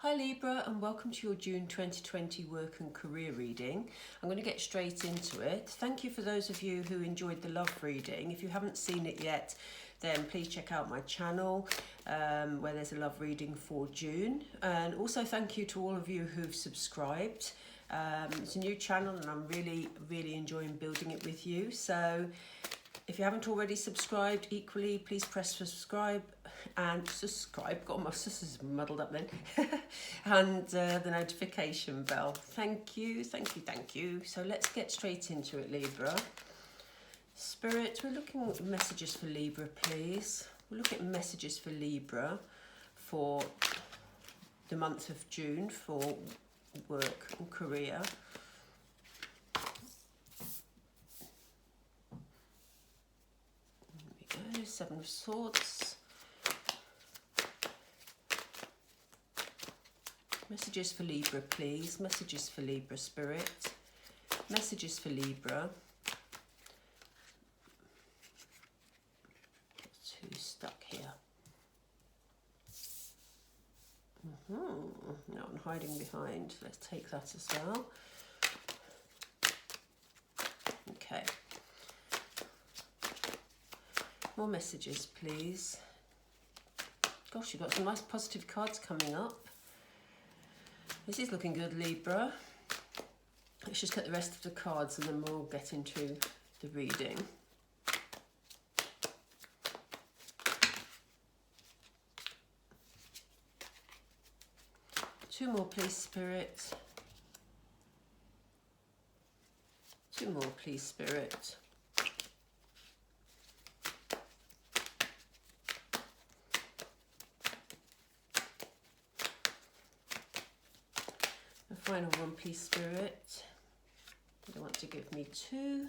Hi Libra, and welcome to your June 2020 work and career reading. I'm going to get straight into it. Thank you for those of you who enjoyed the love reading. If you haven't seen it yet, then please check out my channel where there's a love reading for June. And also thank you to all of you who've subscribed. It's a new channel and I'm really enjoying building it with you. So if you haven't already subscribed, equally, please press subscribe and subscribe. Got my sisters muddled up then. And the notification bell. Thank you. So let's get straight into it, Libra. Spirit, we're looking at messages for Libra, please. We'll look at messages for Libra for the month of June for work and career. Seven of Swords. Messages for Libra, please. Messages for Libra, Spirit. Messages for Libra. Who's stuck here? No one hiding behind. Let's take that as well. Okay. More messages, please. Gosh, you've got some nice positive cards coming up. This is looking good, Libra. Let's just get the rest of the cards and then we'll get into the reading. Two more, please, Spirit. Two more, please, Spirit. Final one, please, Spirit. You want to give me two.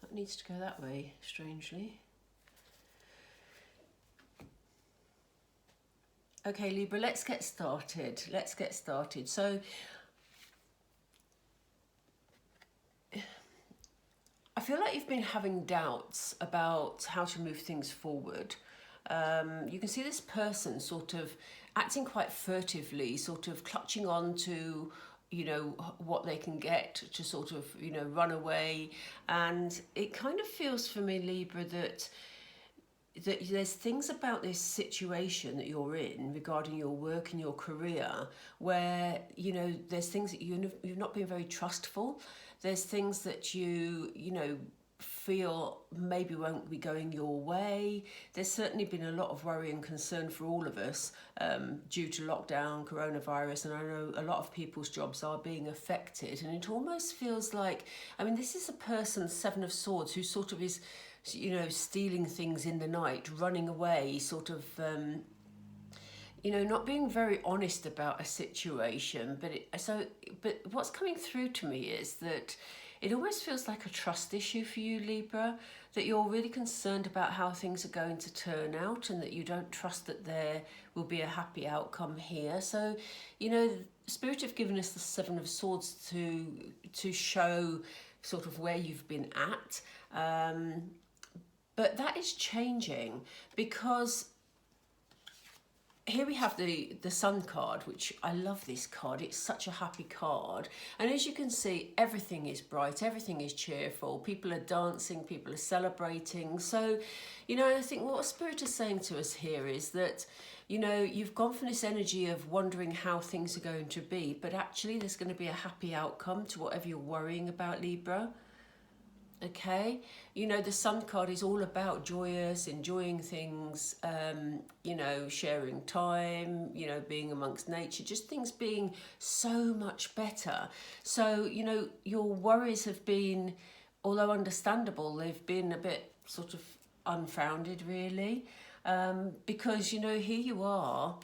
That needs to go that way, strangely. Okay, Libra, let's get started. So, I feel like you've been having doubts about how to move things forward. You can see this person sort of acting quite furtively, sort of clutching on to, what they can get to sort of, run away. And it kind of feels for me, Libra, that there's things about this situation that you're in regarding your work and your career where, there's things that you've not been very trustful. There's things that you feel maybe won't be going your way. There's certainly been a lot of worry and concern for all of us due to lockdown, coronavirus, and I know a lot of people's jobs are being affected. And it almost feels like, this is a person, Seven of Swords, who sort of is, stealing things in the night, running away, sort of, not being very honest about a situation. But what's coming through to me is that it almost feels like a trust issue for you, Libra, that you're really concerned about how things are going to turn out and that you don't trust that there will be a happy outcome here. So, Spirit have given us the Seven of Swords to show sort of where you've been at. But that is changing because here we have the Sun card, which I love this card. It's such a happy card. And as you can see, everything is bright, everything is cheerful. People are dancing, people are celebrating. So, I think what Spirit is saying to us here is that, you've gone from this energy of wondering how things are going to be, but actually there's going to be a happy outcome to whatever you're worrying about, Libra. Okay, the Sun card is all about joyous, enjoying things, sharing time, being amongst nature, just things being so much better. So, your worries have been, although understandable, they've been a bit sort of unfounded, really, because, here you are,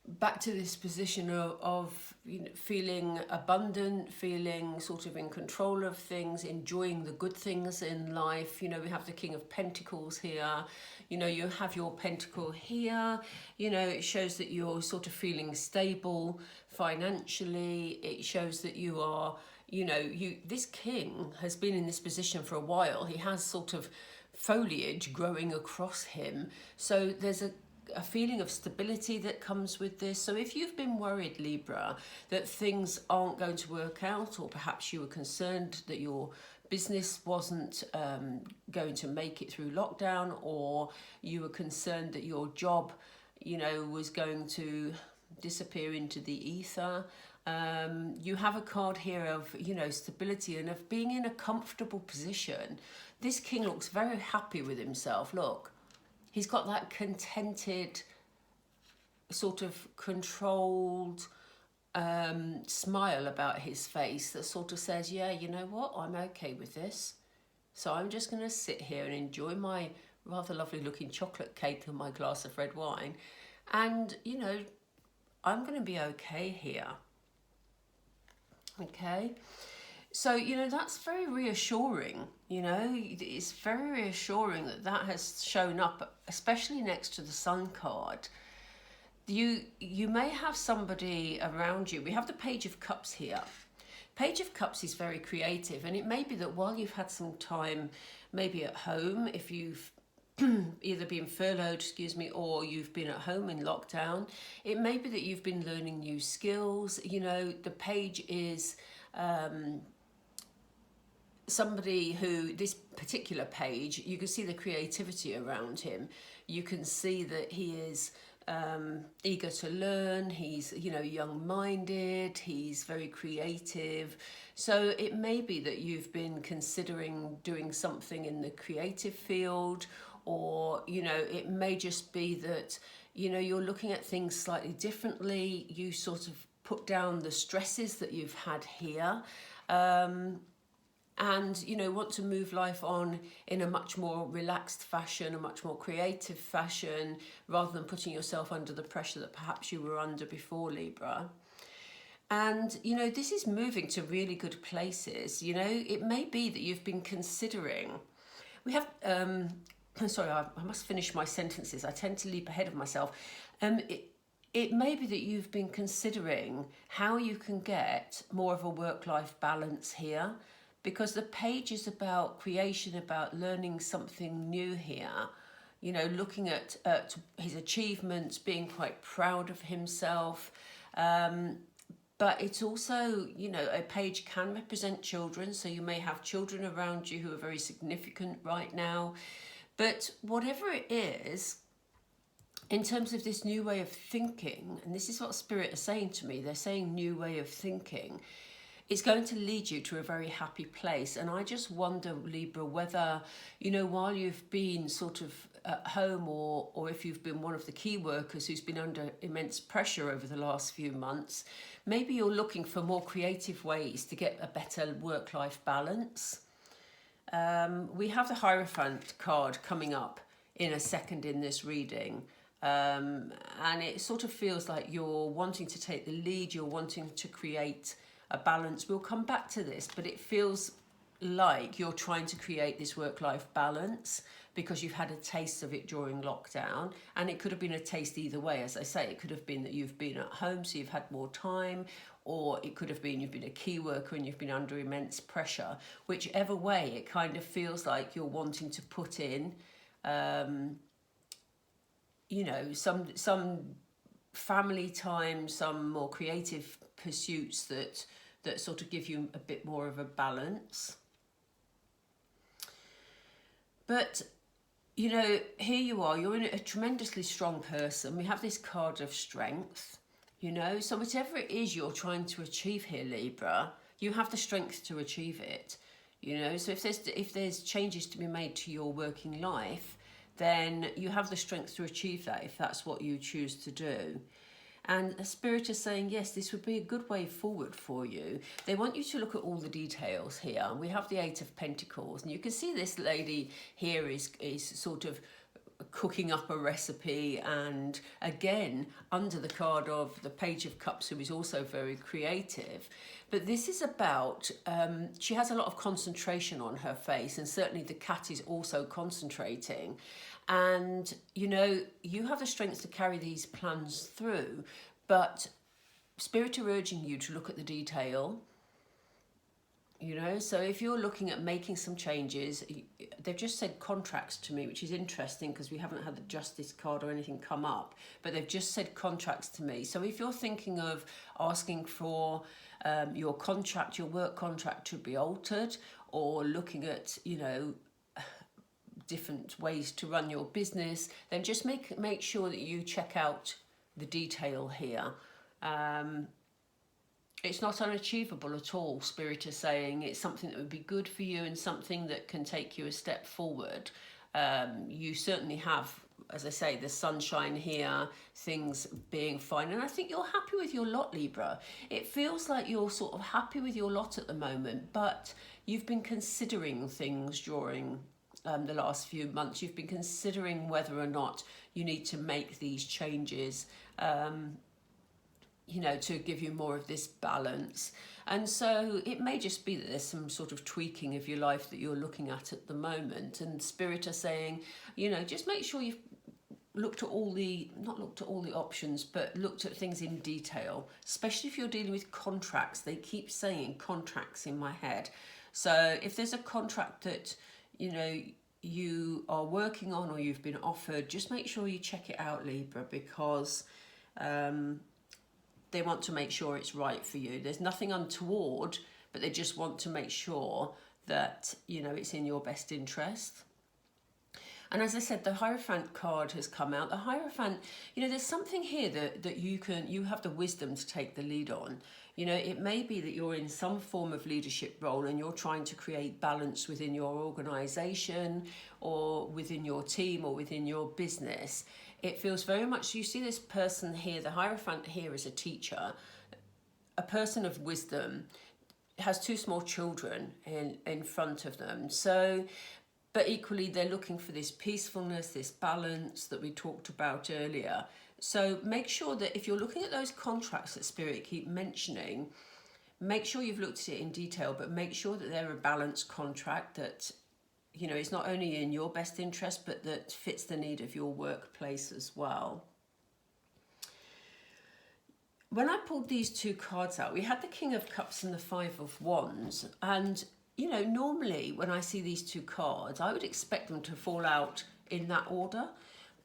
back to this position of feeling abundant, feeling sort of in control of things, enjoying the good things in life. We have the King of Pentacles here. You have your pentacle here. It shows that you're sort of feeling stable financially. It shows that you are you know, this king has been in this position for a while. He has sort of foliage growing across him. So there's a feeling of stability that comes with this. So if you've been worried, Libra, that things aren't going to work out, or perhaps you were concerned that your business wasn't going to make it through lockdown, or you were concerned that your job, you know, was going to disappear into the ether, you have a card here of, you know, stability and of being in a comfortable position. This king looks very happy with himself. Look, he's got that contented, sort of controlled smile about his face that sort of says, yeah, you know what, I'm okay with this. So I'm just going to sit here and enjoy my rather lovely looking chocolate cake and my glass of red wine. And, you know, I'm going to be okay here. Okay. So, you know, that's very reassuring, you know, it's very reassuring that that has shown up, especially next to the Sun card. You may have somebody around you. We have the Page of Cups here. Page of Cups is very creative, and it may be that while you've had some time, maybe at home, if you've either been furloughed, or you've been at home in lockdown, it may be that you've been learning new skills. You know, the page is somebody who, this particular page, you can see the creativity around him. You can see that he is eager to learn. He's, you know, young-minded. He's very creative. So it may be that you've been considering doing something in the creative field, or, you know, it may just be that, you know, you're looking at things slightly differently. You sort of put down the stresses that you've had here, and, you know, want to move life on in a much more relaxed fashion, a much more creative fashion, rather than putting yourself under the pressure that perhaps you were under before, Libra. And, you know, this is moving to really good places. You know, it may be that you've been considering, we have, sorry, I must finish my sentences. I tend to leap ahead of myself. It may be that you've been considering how you can get more of a work-life balance here, because the page is about creation, about learning something new here, you know, looking at his achievements, being quite proud of himself. But it's also, you know, a page can represent children, so you may have children around you who are very significant right now. But whatever it is, in terms of this new way of thinking, and this is what Spirit are saying to me, they're saying new way of thinking, it's going to lead you to a very happy place. And I just wonder, Libra, whether, you know, while you've been sort of at home, or if you've been one of the key workers who's been under immense pressure over the last few months, maybe you're looking for more creative ways to get a better work-life balance. We have the Hierophant card coming up in a second in this reading. And it sort of feels like you're wanting to take the lead, you're wanting to create a balance. We'll come back to this, but it feels like you're trying to create this work-life balance because you've had a taste of it during lockdown. And it could have been a taste either way. As I say, it could have been that you've been at home, so you've had more time, or it could have been you've been a key worker and you've been under immense pressure. Whichever way, it kind of feels like you're wanting to put in, you know, some family time, some more creative pursuits that sort of give you a bit more of a balance. But, you know, here you are, you're a tremendously strong person. We have this card of strength, you know, so whatever it is you're trying to achieve here, Libra, you have the strength to achieve it, you know. So if there's changes to be made to your working life, then you have the strength to achieve that if that's what you choose to do. And the Spirit is saying, yes, this would be a good way forward for you. They want you to look at all the details here. We have the Eight of Pentacles, and you can see this lady here is sort of cooking up a recipe, and again, under the card of the Page of Cups, who is also very creative. But this is about, she has a lot of concentration on her face, and certainly the cat is also concentrating. And, you know, you have the strength to carry these plans through, but Spirit are urging you to look at the detail, You know, so if you're looking at making some changes, they've just said contracts to me, which is interesting because we haven't had the justice card or anything come up, but they've just said contracts to me. So if you're thinking of asking for your contract, your work contract to be altered, or looking at, you know, different ways to run your business, then just make sure that you check out the detail here. It's not unachievable at all, Spirit is saying. It's something that would be good for you and something that can take you a step forward. You certainly have, as I say, the sunshine here, things being fine. And I think you're happy with your lot, Libra. It feels like you're sort of happy with your lot at the moment, but you've been considering things during the last few months. You've been considering whether or not you need to make these changes. You know, to give you more of this balance. And so it may just be that there's some sort of tweaking of your life that you're looking at the moment. And Spirit are saying, you know, just make sure you've looked at not looked at all the options, but looked at things in detail, especially if you're dealing with contracts. They keep saying contracts in my head. So if there's a contract that, you know, you are working on or you've been offered, just make sure you check it out, Libra, because they want to make sure it's right for you. There's nothing untoward, but they just want to make sure that, you know, it's in your best interest. And as I said, the Hierophant card has come out. The Hierophant, you know, there's something here that you have the wisdom to take the lead on. You know, it may be that you're in some form of leadership role and you're trying to create balance within your organisation or within your team or within your business. It feels very much, you see this person here, the Hierophant here is a teacher, a person of wisdom, has two small children in front of them. So, but equally they're looking for this peacefulness, this balance that we talked about earlier. So make sure that if you're looking at those contracts that Spirit keep mentioning, make sure you've looked at it in detail, but make sure that they're a balanced contract that, you know, it's not only in your best interest, but that fits the need of your workplace as well. When I pulled these two cards out, we had the King of Cups and the Five of Wands. And, you know, normally when I see these two cards, I would expect them to fall out in that order.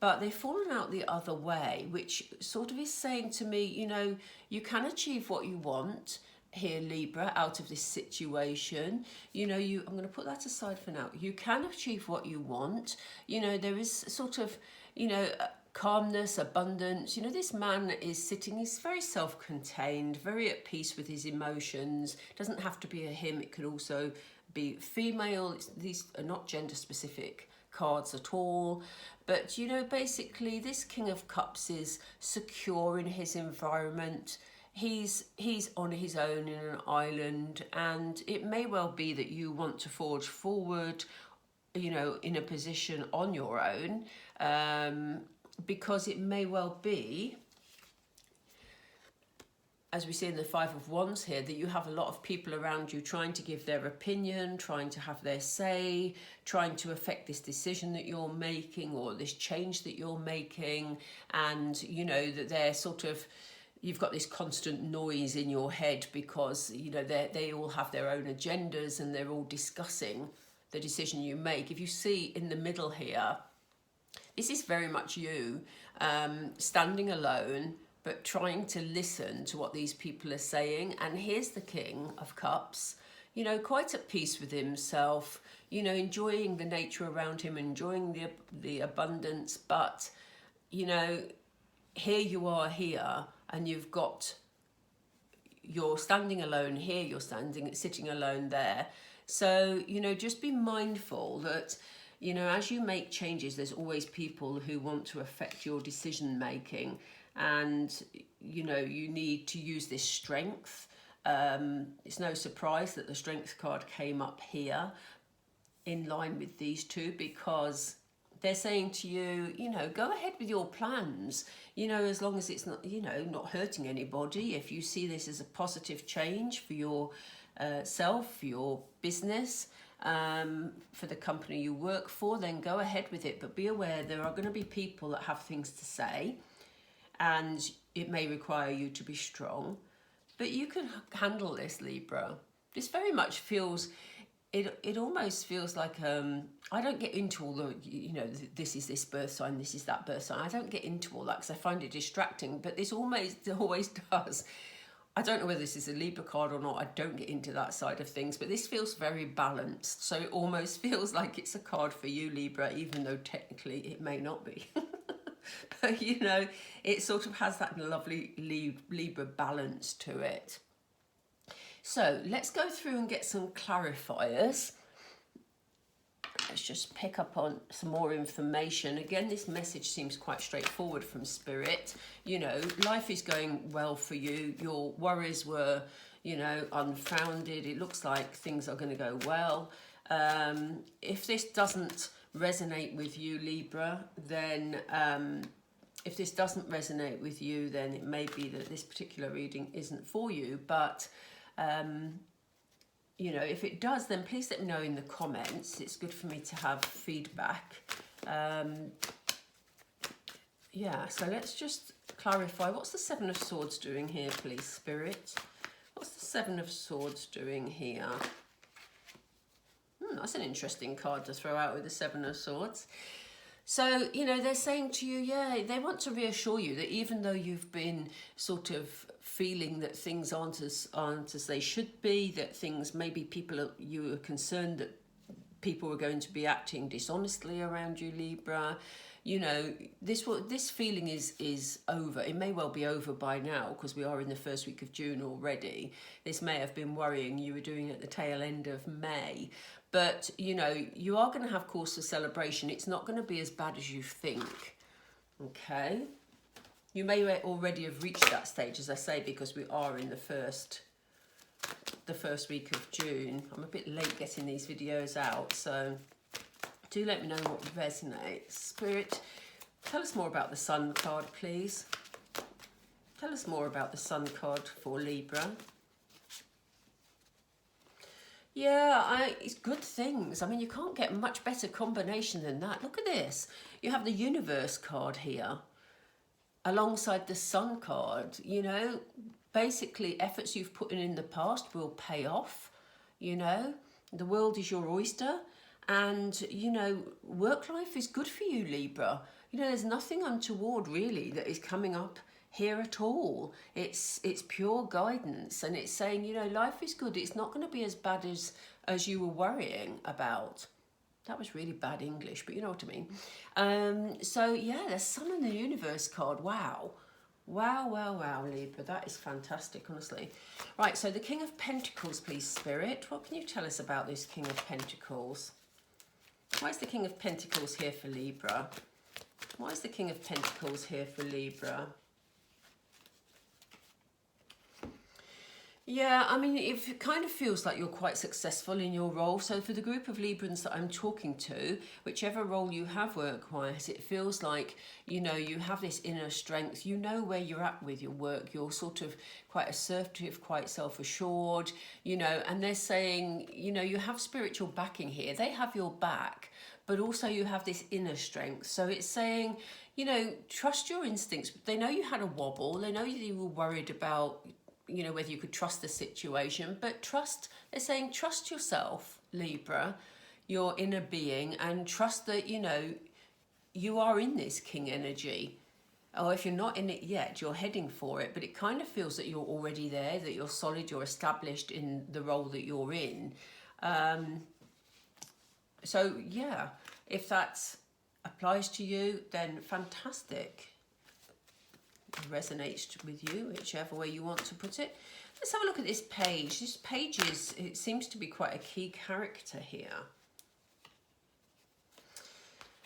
But they've fallen out the other way, which sort of is saying to me, you know, you can achieve what you want here, Libra, out of this situation. You know, I'm going to put that aside for now. You can achieve what you want. You know, there is sort of, you know, calmness, abundance. You know, this man is sitting, he's very self-contained, very at peace with his emotions. It doesn't have to be a him, it could also be female. These are not gender specific cards at all. But, you know, basically this King of Cups is secure in his environment. He's on his own in an island, and it may well be that you want to forge forward, you know, in a position on your own, because it may well be, as we see in the Five of Wands here, that you have a lot of people around you trying to give their opinion, trying to have their say, trying to affect this decision that you're making or this change that you're making. And, you know, that they're sort of, you've got this constant noise in your head because, you know, they all have their own agendas and they're all discussing the decision you make. If you see in the middle here, this is very much you standing alone, but trying to listen to what these people are saying. And here's the King of Cups, you know, quite at peace with himself, you know, enjoying the nature around him, enjoying the abundance. But, you know, here you are here, and you're standing alone here, you're sitting alone there. So, you know, just be mindful that, you know, as you make changes, there's always people who want to affect your decision making. And, you know, you need to use this strength. It's no surprise that the Strength card came up here in line with these two, because they're saying to you, you know, go ahead with your plans, you know, as long as it's not, you know, not hurting anybody. If you see this as a positive change for your self, for your business, for the company you work for, then go ahead with it. But be aware there are going to be people that have things to say, and it may require you to be strong, but you can handle this, Libra. This very much feels, it almost feels like, I don't get into all the, you know, this is this birth sign, this is that birth sign. I don't get into all that because I find it distracting, but this always does. I don't know whether this is a Libra card or not. I don't get into that side of things, but this feels very balanced. So it almost feels like it's a card for you, Libra, even though technically it may not be. But, you know, it sort of has that lovely Libra balance to it. So let's go through and get some clarifiers. Let's just pick up on some more information. Again, this message seems quite straightforward from Spirit. You know, life is going well for you. Your worries were, you know, unfounded. It looks like things are going to go well. If this doesn't resonate with you, Libra, then if this doesn't resonate with you, then it may be that this particular reading isn't for you. But you know, if it does, then please let me know in the comments. It's good for me to have feedback. Yeah, so let's just clarify. What's the Seven of Swords doing here, please, Spirit? What's the Seven of Swords doing here? That's an interesting card to throw out with the Seven of Swords. So, you know, they're saying to you, yeah, they want to reassure you that even though you've been sort of feeling that things aren't as they should be, that things, maybe you are concerned that people are going to be acting dishonestly around you, Libra. You know, this feeling is over. It may well be over by now because we are in the first week of June already. This may have been worrying you were doing at the tail end of May. But, you know, you are going to have cause for celebration. It's not going to be as bad as you think. Okay? You may already have reached that stage, as I say, because we are in the first week of June. I'm a bit late getting these videos out, so do let me know what resonates. Spirit, tell us more about the Sun card, please. Tell us more about the Sun card for Libra. Yeah, it's good things. I mean, you can't get a much better combination than that. Look at this. You have the Universe card here alongside the Sun card. You know, basically efforts you've put in the past will pay off. You know, the world is your oyster. And, you know, work life is good for you, Libra. You know, there's nothing untoward really that is coming up here at all. It's pure guidance, and it's saying, you know, life is good. It's not going to be as bad as you were worrying about. That was really bad English, but you know what I mean. So yeah, the Sun and the Universe card. Wow, Libra, that is fantastic, honestly. Right, so the King of Pentacles, please, Spirit. What can you tell us about this King of Pentacles? Why is the King of Pentacles here for Libra? Why is the King of Pentacles here for Libra? Yeah, I mean, it kind of feels like you're quite successful in your role. So for the group of Librans that I'm talking to, whichever role you have work-wise, it feels like, you know, you have this inner strength. You know where you're at with your work. You're sort of quite assertive, quite self-assured, you know, and they're saying, you know, you have spiritual backing here. They have your back, but also you have this inner strength. So it's saying, you know, trust your instincts. They know you had a wobble. They know you were worried about, you know, whether you could trust the situation, but they're saying trust yourself, Libra, your inner being, and trust that, you know, you are in this king energy. Or if you're not in it yet, you're heading for it, but it kind of feels that you're already there, that you're solid, you're established in the role that you're in. So yeah, if that applies to you, then fantastic. Resonates with you, whichever way you want to put it. Let's have a look at this page. This page it seems to be quite a key character here.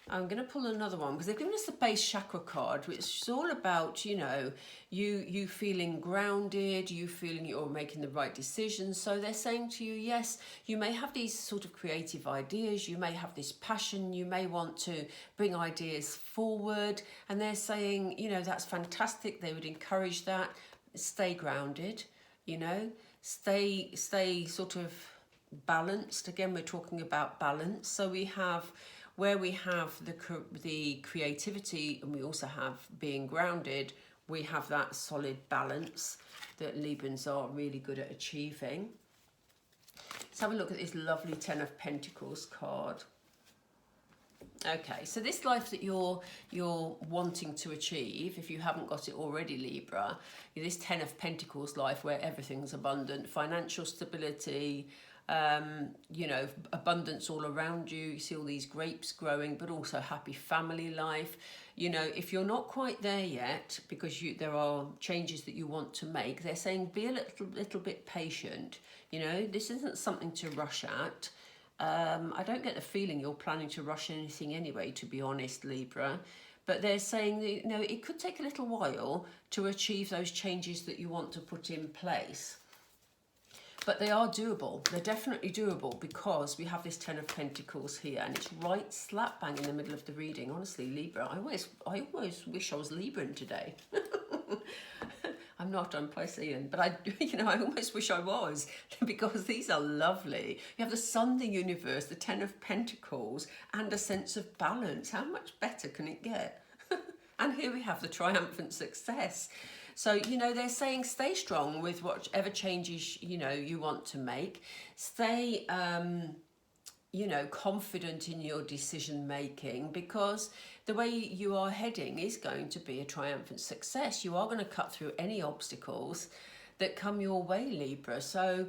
I'm going to pull another one because they've given us the base chakra card, which is all about, you know, you feeling grounded, you feeling you're making the right decisions. So they're saying to you, yes, you may have these sort of creative ideas, you may have this passion, you may want to bring ideas forward, and they're saying, you know, that's fantastic. They would encourage that. Stay grounded, you know, stay sort of balanced. Again, we're talking about balance. So we have where we have the creativity and we also have being grounded, we have that solid balance that Librans are really good at achieving. Let's have a look at this lovely Ten of Pentacles card. Okay, so this life that you're wanting to achieve, if you haven't got it already, Libra, this Ten of Pentacles life where everything's abundant, financial stability, you know, abundance all around you. You see all these grapes growing, but also happy family life. You know, if you're not quite there yet, because there are changes that you want to make, they're saying be a little bit patient. You know, this isn't something to rush at. I don't get the feeling you're planning to rush anything anyway, to be honest, Libra. But they're saying that, you know, it could take a little while to achieve those changes that you want to put in place. But they are doable. They're definitely doable because we have this Ten of Pentacles here, and it's right slap bang in the middle of the reading. Honestly, Libra, I always wish I was Libran today. I'm not, I'm Piscean, but I almost wish I was, because these are lovely. You have the Sun, the universe, the Ten of Pentacles, and a sense of balance. How much better can it get? And here we have the triumphant success. So, you know, they're saying stay strong with whatever changes, you know, you want to make. Stay, you know, confident in your decision making, because the way you are heading is going to be a triumphant success. You are going to cut through any obstacles that come your way, Libra. So,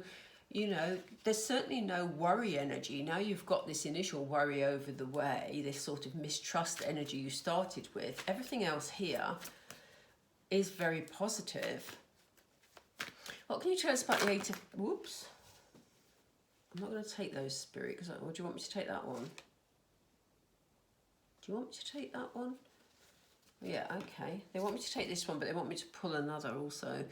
you know, there's certainly no worry energy. Now you've got this initial worry over the way, this sort of mistrust energy you started with. Everything else here is very positive. What can you tell us about the Eight of... Whoops. I'm not going to take those, Spirit, because... Or do you want me to take that one? Do you want me to take that one? Yeah, okay. They want me to take this one, but they want me to pull another also.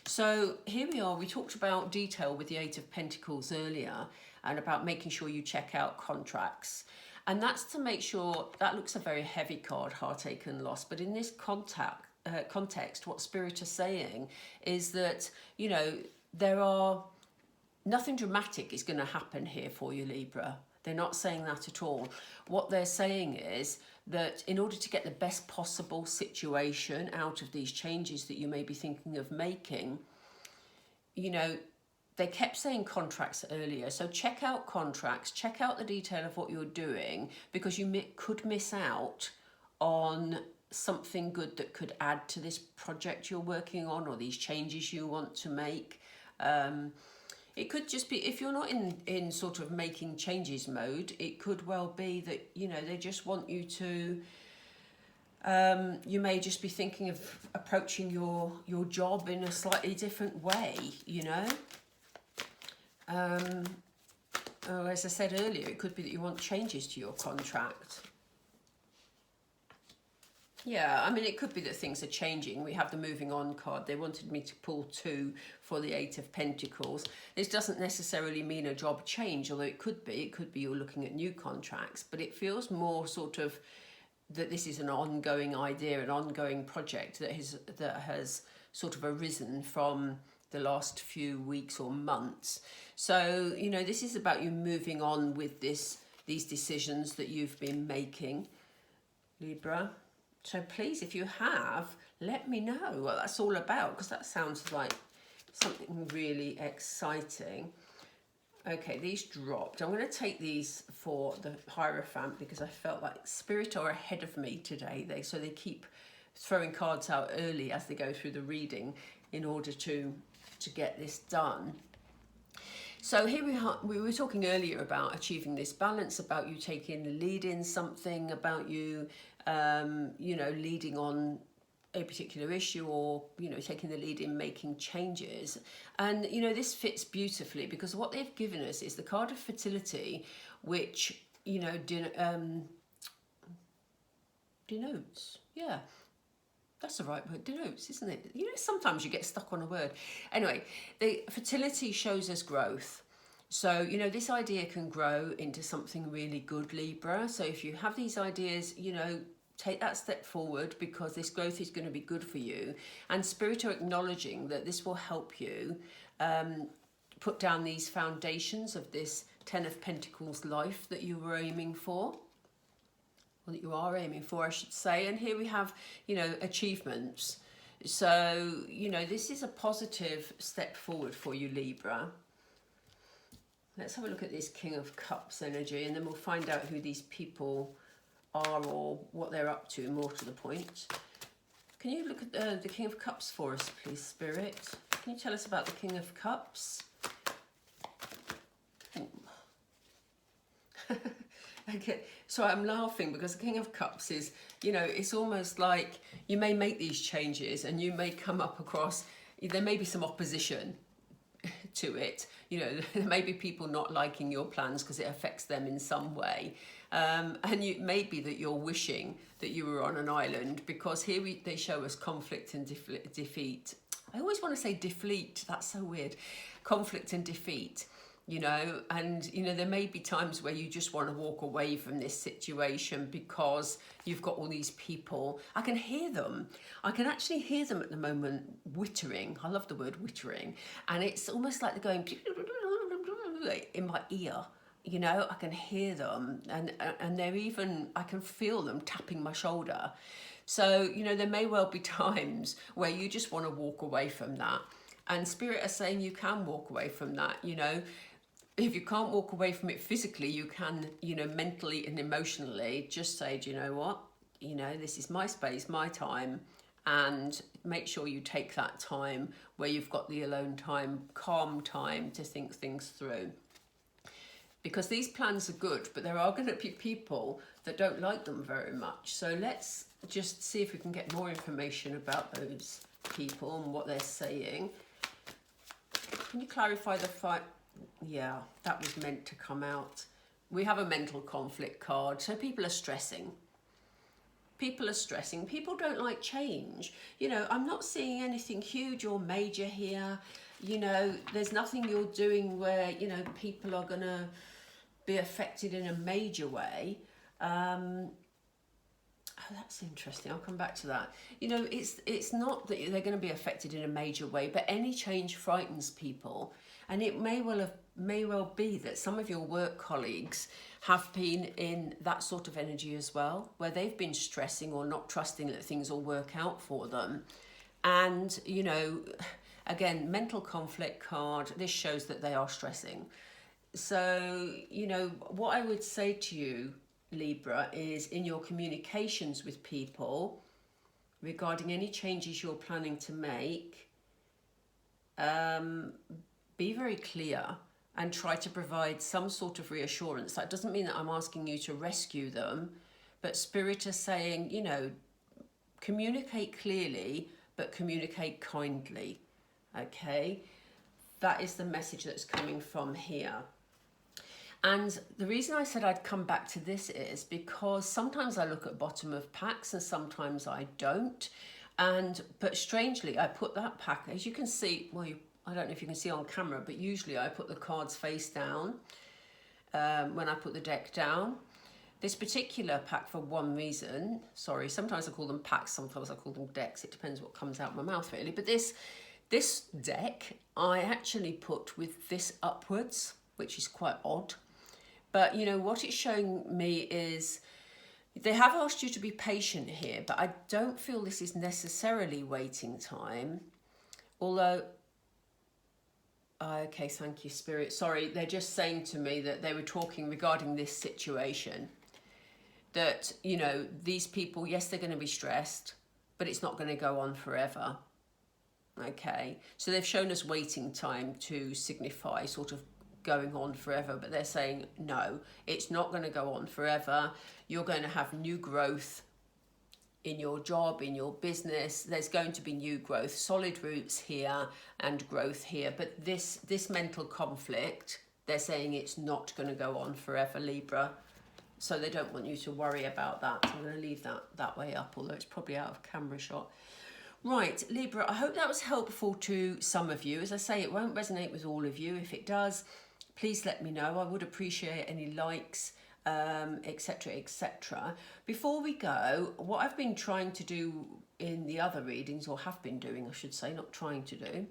So here we are. We talked about detail with the Eight of Pentacles earlier, and about making sure you check out contracts. And that's to make sure... That looks a very heavy card, heartache and loss. But in this context, what Spirit are saying is that, you know, there are... Nothing dramatic is going to happen here for you, Libra. They're not saying that at all. What they're saying is that in order to get the best possible situation out of these changes that you may be thinking of making, you know, they kept saying contracts earlier. So check out contracts, check out the detail of what you're doing, because you could miss out on something good that could add to this project you're working on, or these changes you want to make. It could just be, if you're not in sort of making changes mode, it could well be that, you know, they just want you to, you may just be thinking of approaching your job in a slightly different way, you know. As I said earlier, it could be that you want changes to your contract. Yeah, I mean, it could be that things are changing. We have the moving on card. They wanted me to pull two for the Eight of Pentacles. This doesn't necessarily mean a job change, although it could be. It could be you're looking at new contracts, but it feels more sort of that this is an ongoing idea, an ongoing project that has sort of arisen from the last few weeks or months. So, you know, this is about you moving on with these decisions that you've been making, Libra. So please, if you have, let me know what that's all about, because that sounds like something really exciting. Okay, these dropped. I'm going to take these for the Hierophant, because I felt like Spirit are ahead of me today. So they keep throwing cards out early as they go through the reading in order to get this done. So here we were talking earlier about achieving this balance, about you taking the lead in something, about you, you know, leading on a particular issue, or, you know, taking the lead in making changes. And, you know, this fits beautifully, because what they've given us is the card of fertility, which, you know, denotes, yeah. That's the right word, denotes, isn't it? You know, sometimes you get stuck on a word. Anyway, the fertility shows us growth. So, you know, this idea can grow into something really good, Libra. So if you have these ideas, you know, take that step forward, because this growth is going to be good for you. And Spirit are acknowledging that this will help you put down these foundations of this Ten of Pentacles life that you were aiming for. That you are aiming for, I should say. And here we have, you know, achievements. So, you know, this is a positive step forward for you, Libra. Let's have a look at this King of Cups energy, and then we'll find out who these people are or what they're up to, more to the point. Can you look at the King of Cups for us, please, Spirit? Can you tell us about the King of Cups? Okay, so I'm laughing because the King of Cups is, you know, it's almost like you may make these changes and you may come up across, there may be some opposition to it. You know, there may be people not liking your plans because it affects them in some way. And it may be that you're wishing that you were on an island, because here they show us conflict and defeat. I always want to say deflate, that's so weird. Conflict and defeat, you know, and, you know, there may be times where you just want to walk away from this situation because you've got all these people. I can hear them. I can actually hear them at the moment wittering. I love the word wittering. And it's almost like they're going in my ear. You know, I can hear them, and they're even, I can feel them tapping my shoulder. So, you know, there may well be times where you just want to walk away from that. And Spirit are saying you can walk away from that, you know. If you can't walk away from it physically, you can, you know, mentally and emotionally just say, do you know what? You know, this is my space, my time. And make sure you take that time where you've got the alone time, calm time to think things through. Because these plans are good, but there are going to be people that don't like them very much. So let's just see if we can get more information about those people and what they're saying. Can you clarify the fight? Yeah, that was meant to come out. We have a mental conflict card. So people are stressing. People are stressing. People don't like change. You know, I'm not seeing anything huge or major here. You know, there's nothing you're doing where, you know, people are going to be affected in a major way. Oh, that's interesting. I'll come back to that. You know, it's not that they're going to be affected in a major way, but any change frightens people, and it may well be that some of your work colleagues have been in that sort of energy as well, where they've been stressing or not trusting that things will work out for them. And, you know, again, mental conflict card, this shows that they are stressing. So, you know, what I would say to you, Libra, is in your communications with people regarding any changes you're planning to make, be very clear and try to provide some sort of reassurance. That doesn't mean that I'm asking you to rescue them, but Spirit is saying, you know, communicate clearly, but communicate kindly, okay? That is the message that's coming from here. And the reason I said I'd come back to this is because sometimes I look at bottom of packs and sometimes I don't. But strangely, I put that pack, as you can see, well, I don't know if you can see on camera, but usually I put the cards face down when I put the deck down. This particular pack, for one reason, sorry, sometimes I call them packs, sometimes I call them decks. It depends what comes out of my mouth, really. But this deck, I actually put with this upwards, which is quite odd. But, you know, what it's showing me is they have asked you to be patient here, but I don't feel this is necessarily waiting time. Although, okay, thank you, Spirit. Sorry, they're just saying to me that they were talking regarding this situation. That, you know, these people, yes, they're going to be stressed, but it's not going to go on forever. Okay, so they've shown us waiting time to signify sort of going on forever, but they're saying no, it's not going to go on forever. You're going to have new growth in your job, in your business. There's going to be new growth, solid roots here and growth here. But this mental conflict, they're saying it's not going to go on forever, Libra. So they don't want you to worry about that. I'm going to leave that way up, although it's probably out of camera shot. Right, Libra, I hope that was helpful to some of you. As I say, it won't resonate with all of you. If it does, please let me know. I would appreciate any likes, etc., etc. Before we go, what I've been trying to do in the other readings, or have been doing, I should say, not trying to do,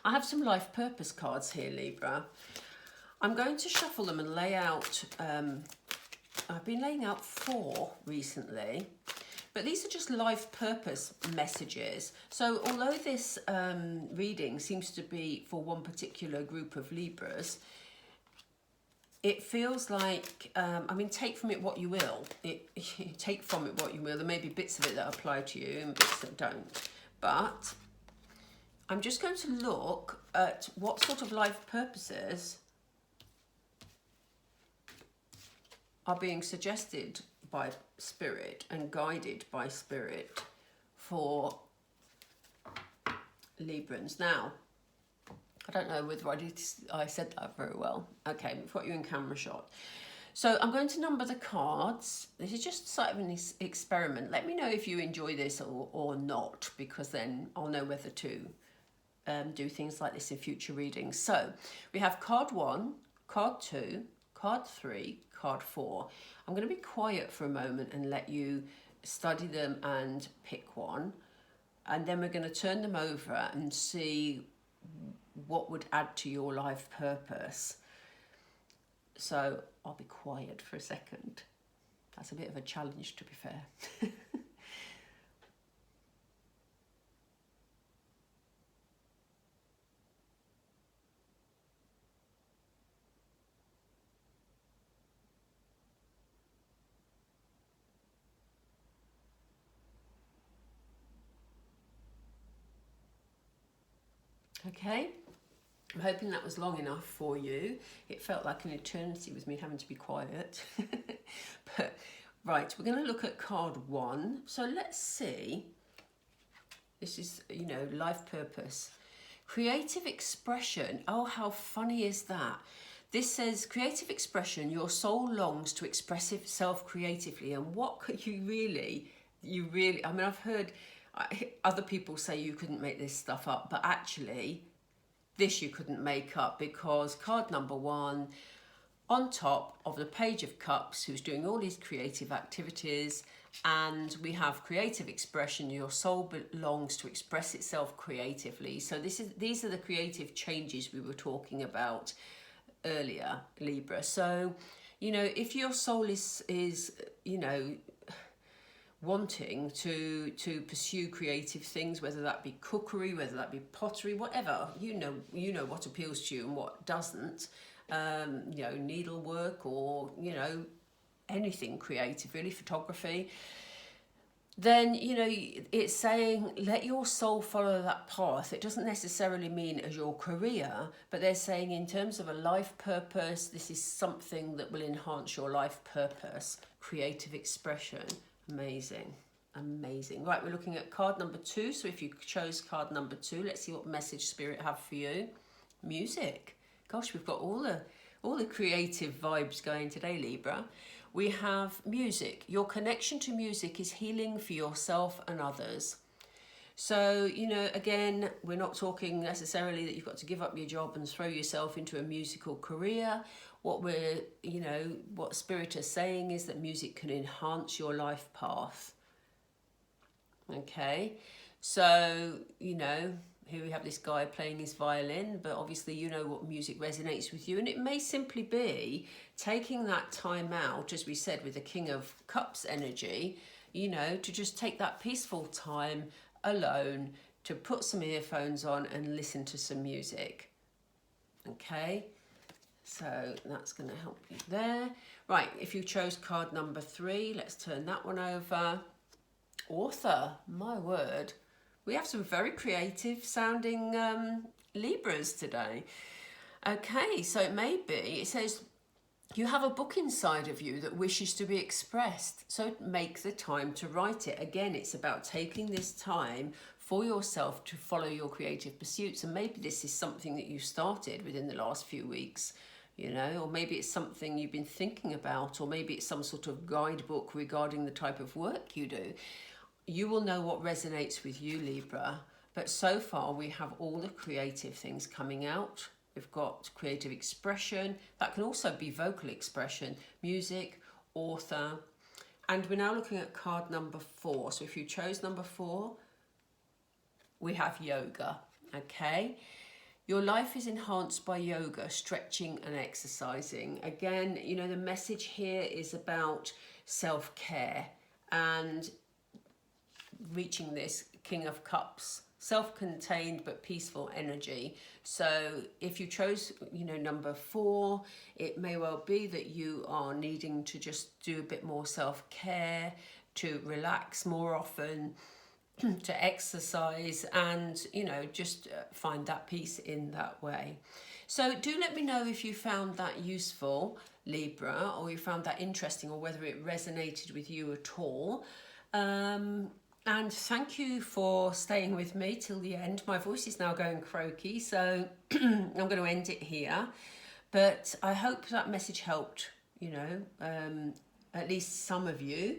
I have some life purpose cards here, Libra. I'm going to shuffle them and lay out, I've been laying out 4 recently. But these are just life purpose messages. So although this reading seems to be for one particular group of Libras, it feels like, I mean, take from it what you will. Take from it what you will. There may be bits of it that apply to you and bits that don't. But I'm just going to look at what sort of life purposes are being suggested by Spirit and guided by Spirit for Librans. Now, I don't know whether I said that very well. Okay, we've got you in camera shot. So I'm going to number the cards. This is just sort of an experiment. Let me know if you enjoy this or not, because then I'll know whether to do things like this in future readings. So we have card 1, card 2, card 3, card 4. I'm going to be quiet for a moment and let you study them and pick one. And then we're going to turn them over and see what would add to your life purpose. So I'll be quiet for a second. That's a bit of a challenge, to be fair. Okay, I'm hoping that was long enough for you. It felt like an eternity with me having to be quiet. But right, we're going to look at card 1. So let's see. This is, you know, life purpose. Creative expression. Oh, how funny is that? This says creative expression. Your soul longs to express itself creatively. And what could you really, I mean, I've heard other people say you couldn't make this stuff up, but actually this you couldn't make up, because card number 1 on top of the Page of Cups, who's doing all these creative activities, and we have creative expression. Your soul belongs to express itself creatively. So these are the creative changes we were talking about earlier, Libra. So, you know, if your soul is you know, wanting to pursue creative things, whether that be cookery, whether that be pottery, whatever, you know what appeals to you and what doesn't, you know, needlework, or, you know, anything creative really, photography, then, you know, it's saying let your soul follow that path. It doesn't necessarily mean as your career, but they're saying in terms of a life purpose, this is something that will enhance your life purpose. Creative expression. Amazing. Amazing. Right, we're looking at card number 2. So if you chose card number 2, let's see what message Spirit have for you. Music. Gosh, we've got all the creative vibes going today, Libra. We have music. Your connection to music is healing for yourself and others. So, you know, again, we're not talking necessarily that you've got to give up your job and throw yourself into a musical career. What what Spirit is saying is that music can enhance your life path. Okay, so, you know, here we have this guy playing his violin, but obviously you know what music resonates with you, and it may simply be taking that time out, as we said, with the King of Cups energy, you know, to just take that peaceful time alone, to put some earphones on and listen to some music. Okay, so that's going to help you there. Right, if you chose card number 3, let's turn that one over. Author, my word. We have some very creative sounding Libras today. Okay, so it says, you have a book inside of you that wishes to be expressed, so make the time to write it. Again, it's about taking this time for yourself to follow your creative pursuits. And maybe this is something that you started within the last few weeks, you know, or maybe it's something you've been thinking about, or maybe it's some sort of guidebook regarding the type of work you do. You will know what resonates with you, Libra. But so far, we have all the creative things coming out. We've got creative expression. That can also be vocal expression, music, author. And we're now looking at card number 4. So if you chose number 4, we have yoga, okay? Your life is enhanced by yoga, stretching and exercising. Again, you know, the message here is about self-care and reaching this King of Cups self-contained but peaceful energy. So if you chose, you know, number 4, it may well be that you are needing to just do a bit more self-care, to relax more often, to exercise, and, you know, just find that peace in that way. So do let me know if you found that useful, Libra, or you found that interesting, or whether it resonated with you at all. And thank you for staying with me till the end. My voice is now going croaky, so I'm going to end it here. But I hope that message helped, you know, at least some of you,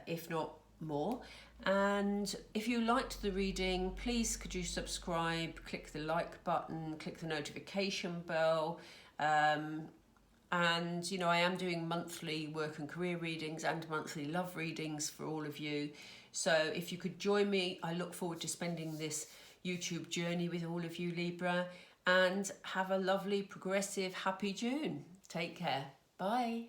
if not more. And if you liked the reading, please could you subscribe, click the like button, click the notification bell. And, you know, I am doing monthly work and career readings and monthly love readings for all of you. So if you could join me, I look forward to spending this YouTube journey with all of you, Libra. And have a lovely, progressive, happy June. Take care. Bye.